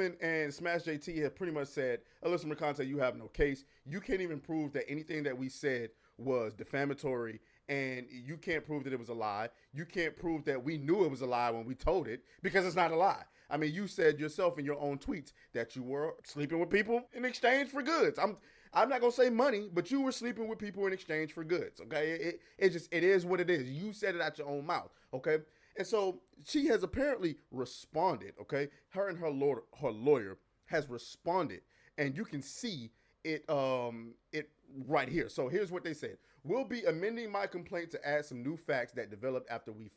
And Smash JT have pretty much said, Alyssa Mercante, you have no case. You can't even prove that anything that we said was defamatory, and you can't prove that it was a lie. You can't prove that we knew it was a lie when we told it, because it's not a lie. I mean, you said yourself in your own tweets that you were sleeping with people in exchange for goods. I'm not gonna say money, but you were sleeping with people in exchange for goods. Okay, it is what it is. You said it out your own mouth. Okay, and so she has apparently responded. Okay, her and her lawyer has responded, and you can see it right here. So here's what they said: we'll be amending my complaint to add some new facts that developed after we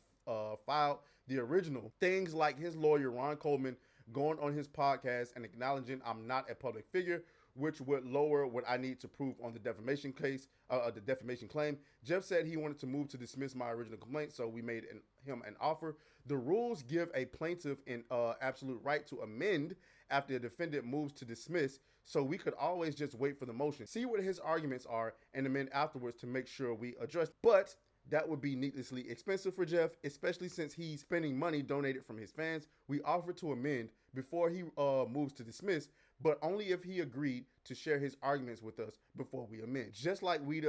filed the original. Things like his lawyer Ron Coleman going on his podcast and acknowledging I'm not a public figure, which would lower what I need to prove on the defamation case, the defamation claim. Jeff said he wanted to move to dismiss my original complaint, so we made him an offer. The rules give a plaintiff an absolute right to amend after a defendant moves to dismiss, so we could always just wait for the motion, see what his arguments are, and amend afterwards to make sure we address. But that would be needlessly expensive for Jeff, especially since he's spending money donated from his fans. We offered to amend before he moves to dismiss, but only if he agreed to share his arguments with us before we amend. Just like we'd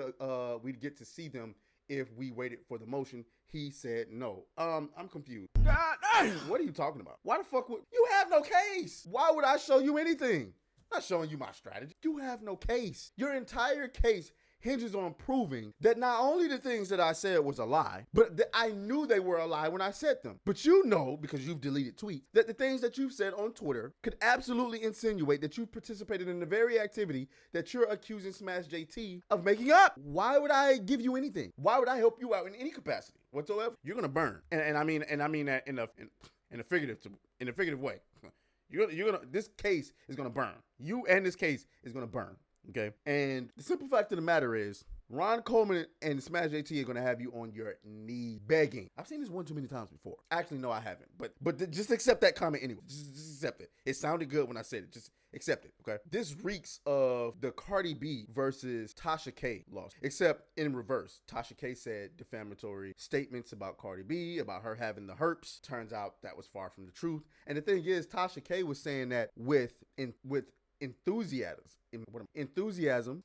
get to see them if we waited for the motion. He said no. I'm confused. God, what are you talking about? Why the fuck would you have no case? Why would I show you anything? I'm not showing you my strategy. You have no case. Your entire case hinges on proving that not only the things that I said was a lie, but that I knew they were a lie when I said them. But you know, because you've deleted tweets, that the things that you've said on Twitter could absolutely insinuate that you participated in the very activity that you're accusing Smash JT of making up. Why would I give you anything? Why would I help you out in any capacity whatsoever? You're gonna burn, and I mean that in a figurative way. You're gonna this case is gonna burn. You and this case is gonna burn. Okay, and the simple fact of the matter is, Ron Coleman and Smash JT are going to have you on your knee begging. I've seen this one too many times before. Actually, no, I haven't. But just accept that comment anyway. Just accept it. It sounded good when I said it. Just accept it, okay? This reeks of the Cardi B versus Tasha K lawsuit, except in reverse. Tasha K said defamatory statements about Cardi B, about her having the herpes. Turns out that was far from the truth. And the thing is, Tasha K was saying that with enthusiasm,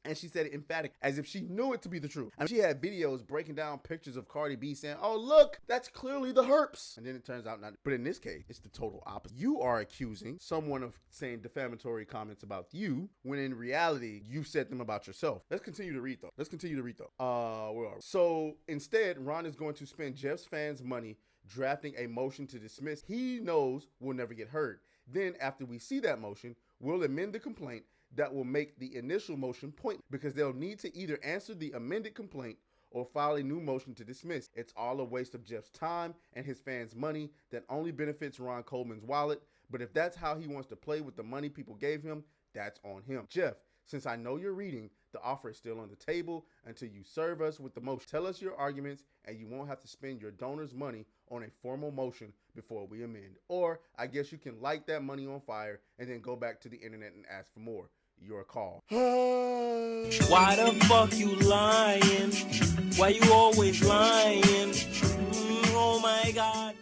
and she said it emphatic, as if she knew it to be the truth. I mean, she had videos breaking down pictures of Cardi B saying, oh, look, that's clearly the herpes. And then it turns out not. But in this case, it's the total opposite. You are accusing someone of saying defamatory comments about you, when in reality, you said them about yourself. Let's continue to read, though. Where are we? So instead, Ron is going to spend Jeff's fans' money drafting a motion to dismiss he knows will never get heard. Then, after we see that motion, we'll amend the complaint that will make the initial motion pointless, because they'll need to either answer the amended complaint or file a new motion to dismiss. It's all a waste of Jeff's time and his fans' money that only benefits Ron Coleman's wallet. But if that's how he wants to play with the money people gave him, that's on him. Jeff, since I know you're reading, the offer is still on the table until you serve us with the motion. Tell us your arguments, and you won't have to spend your donors' money on a formal motion before we amend. Or I guess you can light that money on fire and then go back to the internet and ask for more. Your call. Why the fuck you lying? Why you always lying? Oh my God.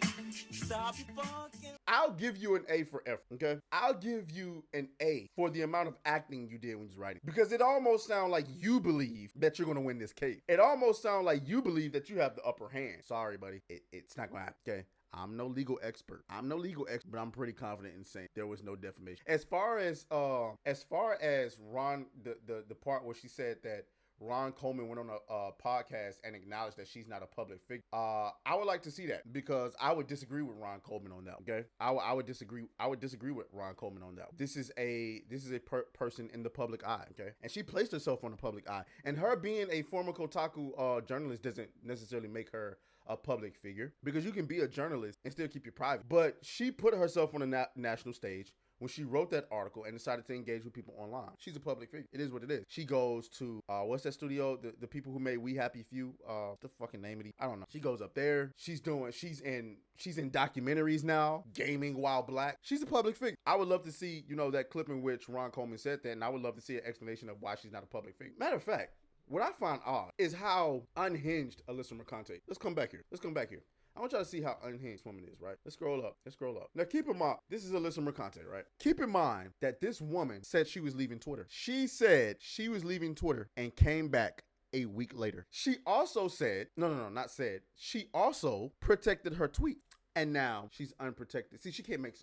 Stop fucking. I'll give you an A for effort, okay? I'll give you an A for the amount of acting you did when you was writing. Because it almost sounds like you believe that you're going to win this case. It almost sounds like you believe that you have the upper hand. Sorry, buddy. It's not going to happen, okay? I'm no legal expert, but I'm pretty confident in saying there was no defamation. As far as Ron, the part where she said that Ron Coleman went on a podcast and acknowledged that she's not a public figure, I would like to see that, because I would disagree with Ron Coleman on that. Okay, I would disagree with Ron Coleman on that. This is a person in the public eye. Okay, and she placed herself on the public eye, and her being a former Kotaku journalist doesn't necessarily make her a public figure, because you can be a journalist and still keep your private. But she put herself on a national stage when she wrote that article and decided to engage with people online. She's a public figure. It is what it is. She goes to what's that studio? The people who made We Happy Few. The fucking name of it? I don't know. She goes up there. She's in documentaries now, gaming while black. She's a public figure. I would love to see, that clip in which Ron Coleman said that, and I would love to see an explanation of why she's not a public figure. Matter of fact, what I find odd is how unhinged Alyssa Mercante. Let's come back here. I want y'all to see how unhinged this woman is, right? Let's scroll up. Now keep in mind, this is Alyssa Mercante, right? Keep in mind that this woman said she was leaving Twitter. She said she was leaving Twitter and came back a week later. She also said, not said. She also protected her tweet. And now she's unprotected. See, she can't make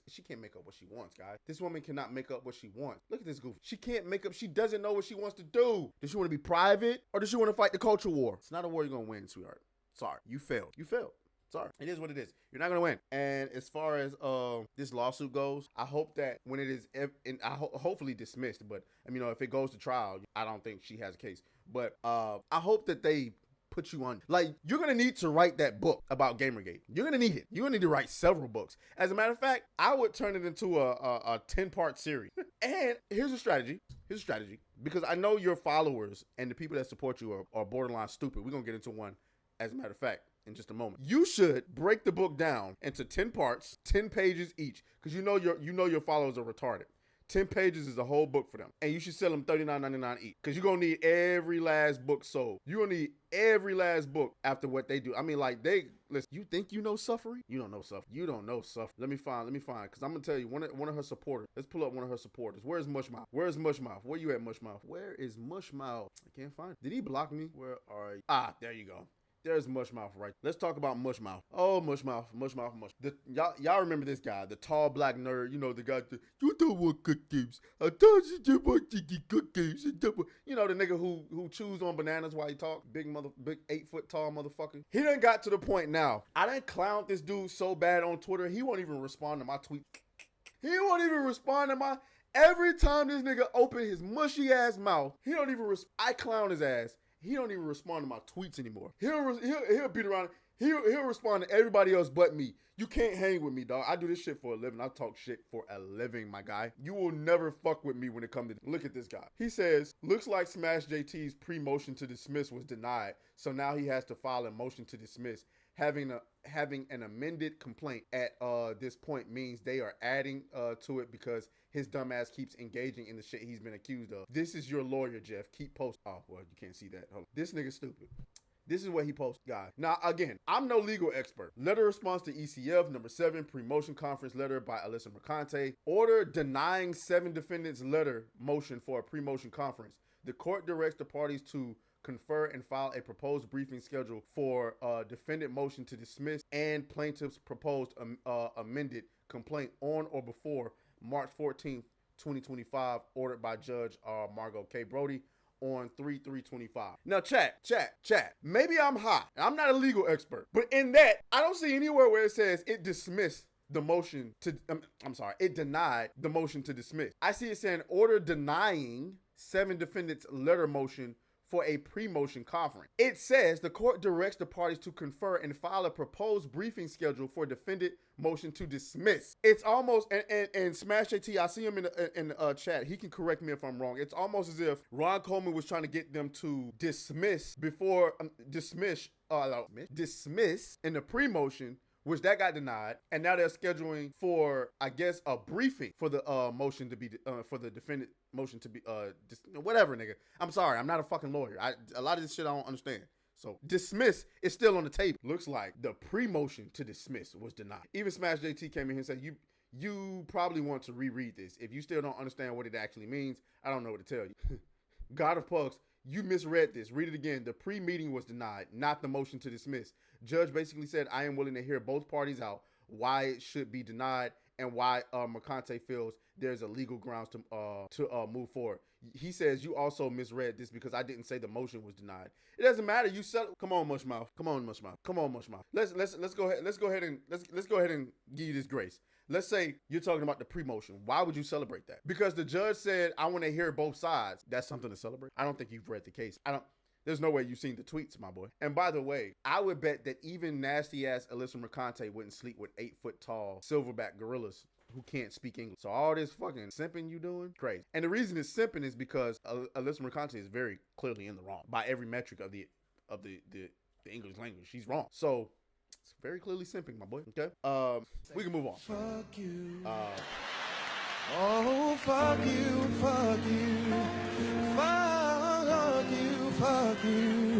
up what she wants, guys. This woman cannot make up what she wants. Look at this goofy. She can't make up. She doesn't know what she wants to do. Does she want to be private or does she want to fight the culture war? It's not a war you're gonna win, sweetheart. Sorry, you failed. Sorry, it is what it is. You're not gonna win. And as far as this lawsuit goes, I hope that when it is, hopefully dismissed. But I mean, if it goes to trial, I don't think she has a case. But I hope that they put you on. Like, you're gonna need to write that book about Gamergate. You're gonna need it. You're gonna need to write several books. As a matter of fact, I would turn it into a 10-part series. And here's a strategy. Because I know your followers and the people that support you are borderline stupid. We're gonna get into one, as a matter of fact, in just a moment. You should break the book down into 10 parts, 10 pages each, because you know your followers are retarded. 10 pages is a whole book for them. And you should sell them $39.99 each. Because you're going to need every last book sold. You're going to need every last book after what they do. I mean, like, listen, you think you know suffering? You don't know suffering. You don't know suffering. Let me find. Because I'm going to tell you, one of her supporters. Let's pull up one of her supporters. Where's Mushmouth? Where you at, Mushmouth? Where is Mushmouth? I can't find it. Did he block me? Where are you? Ah, there you go. There's Mushmouth right. Let's talk about Mushmouth. Oh, Mushmouth. Y'all remember this guy, the tall black nerd. You know, the guy, you don't want good games. I told you you want to get good games. You know, the nigga who chews on bananas while he talk. Big 8-foot tall motherfucker. He done got to the point now. I done clowned this dude so bad on Twitter, he won't even respond to my tweet. Every time this nigga open his mushy ass mouth, he don't even I clown his ass. He don't even respond to my tweets anymore. He'll beat around. He'll respond to everybody else but me. You can't hang with me, dog. I do this shit for a living. I talk shit for a living, my guy. You will never fuck with me when it comes to... Look at this guy. He says, looks like Smash JT's pre-motion to dismiss was denied, so now he has to file a motion to dismiss. Having an amended complaint at this point means they are adding to it because his dumb ass keeps engaging in the shit he's been accused of. This is your lawyer, Jeff. Keep posting. Oh, well, you can't see that. Hold on. This nigga's stupid. This is what he posted, guys. Now, again, I'm no legal expert. Letter response to ECF, number 7, pre-motion conference letter by Alyssa Mercante. Order denying 7 defendants' letter motion for a pre-motion conference. The court directs the parties to confer and file a proposed briefing schedule for defendant motion to dismiss and plaintiff's proposed amended complaint on or before March 14th, 2025, ordered by Judge Margot K. Brody on 3/3/25. Now, chat. Maybe I'm high. I'm not a legal expert, but in that, I don't see anywhere where it says it dismissed the motion to, it denied the motion to dismiss. I see it saying order denying 7 defendants' letter motion for a pre-motion conference. It says the court directs the parties to confer and file a proposed briefing schedule for defendant motion to dismiss. It's almost, and Smash JT, I see him in the chat. He can correct me if I'm wrong. It's almost as if Ron Coleman was trying to get them to dismiss before, dismiss in the pre-motion, which that got denied, and now they're scheduling for, I guess, a briefing for the motion to be, for the defendant motion to be, whatever, nigga. I'm sorry, I'm not a fucking lawyer. A lot of this shit I don't understand. So dismiss is still on the table. Looks like the pre-motion to dismiss was denied. Even Smash JT came in here and said, you probably want to reread this. If you still don't understand what it actually means, I don't know what to tell you. God of Pugs, you misread this. Read it again. The pre-meeting was denied, not the motion to dismiss. Judge basically said, I am willing to hear both parties out, why it should be denied and why Mercante feels there's a legal grounds to move forward. He says you also misread this because I didn't say the motion was denied. It doesn't matter. You said, come on, Mushmouth. Let's go ahead and give you this grace. Let's say you're talking about the pre-motion. Why would you celebrate that? Because the judge said, I want to hear both sides. That's something to celebrate. I don't think you've read the case. There's no way you've seen the tweets, my boy. And by the way, I would bet that even nasty ass Alyssa Mercante wouldn't sleep with 8-foot tall silverback gorillas who can't speak English. So all this fucking simping you doing, crazy. And the reason it's simping is because Alyssa Mercante is very clearly in the wrong by every metric of the English language. She's wrong. So it's very clearly simping, my boy. Okay. We can move on. Fuck you. Oh, fuck you, fuck you, fuck you, fuck you.